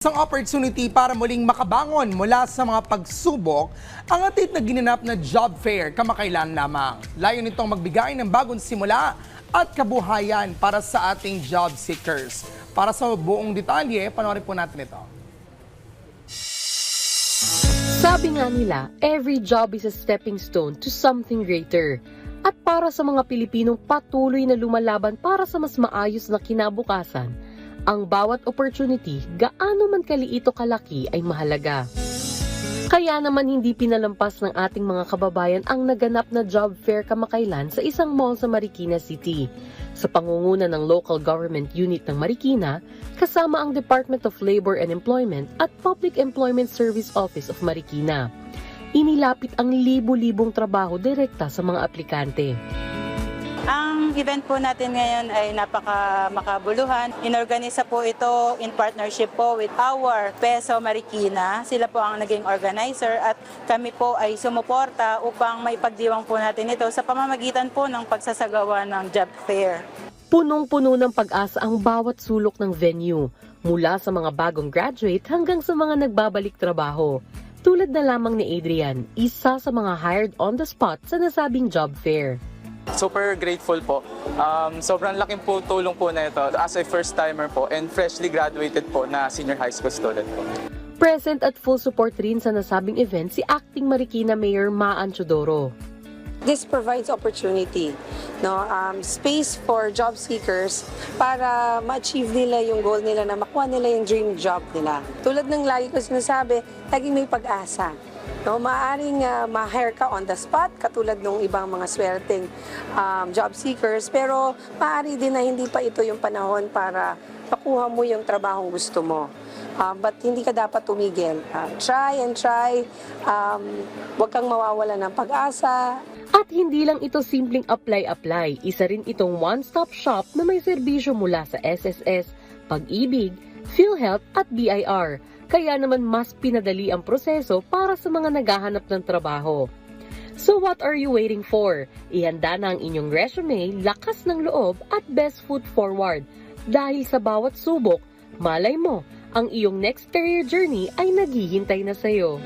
Isang opportunity para muling makabangon mula sa mga pagsubok ang atit na ginanap na job fair kamakailan lamang. Layo nitong magbigay ng bagong simula at kabuhayan para sa ating job seekers. Para sa buong detalye, panoorin po natin ito. Sabi nga nila, every job is a stepping stone to something greater. At para sa mga Pilipinong patuloy na lumalaban para sa mas maayos na kinabukasan, ang bawat opportunity, gaano man kaliit o kalaki, ay mahalaga. Kaya naman hindi pinalampas ng ating mga kababayan ang naganap na job fair kamakailan sa isang mall sa Marikina City. Sa pangunguna ng local government unit ng Marikina, kasama ang Department of Labor and Employment at Public Employment Service Office of Marikina. Inilapit ang libu-libong trabaho direkta sa mga aplikante. Ang event po natin ngayon ay napaka-makabuluhan. Inorganisa po ito in partnership po with our PESO Marikina. Sila po ang naging organizer at kami po ay sumuporta upang maipagdiwang po natin ito sa pamamagitan po ng pagsasagawa ng job fair. Punong-puno ng pag-asa ang bawat sulok ng venue, mula sa mga bagong graduate hanggang sa mga nagbabalik trabaho. Tulad na lamang ni Adrian, isa sa mga hired on the spot sa nasabing job fair. Super grateful po. Sobrang laking po tulong po na ito as a first-timer po and freshly graduated po na senior high school student po. Present at full support rin sa nasabing event si Acting Marikina Mayor Maan Chodoro. This provides opportunity, space for job seekers para ma-achieve nila yung goal nila na makuha nila yung dream job nila. Tulad ng lagi ko sinasabi, laging may pag-asa. Maaaring ma-hire ka on the spot, katulad ng ibang mga swerteng job seekers, pero maaari din na hindi pa ito yung panahon para makuha mo yung trabahong gusto mo. But hindi ka dapat tumigil. Try and try. Huwag kang mawawala ng pag-asa. At hindi lang ito simpleng apply-apply, isa rin itong one-stop shop na may serbisyo mula sa SSS, Pag-ibig, PhilHealth at BIR. Kaya naman mas pinadali ang proseso para sa mga naghahanap ng trabaho. So what are you waiting for? Ihanda na ang inyong resume, lakas ng loob at best foot forward. Dahil sa bawat subok, malay mo, ang iyong next career journey ay naghihintay na sa'yo.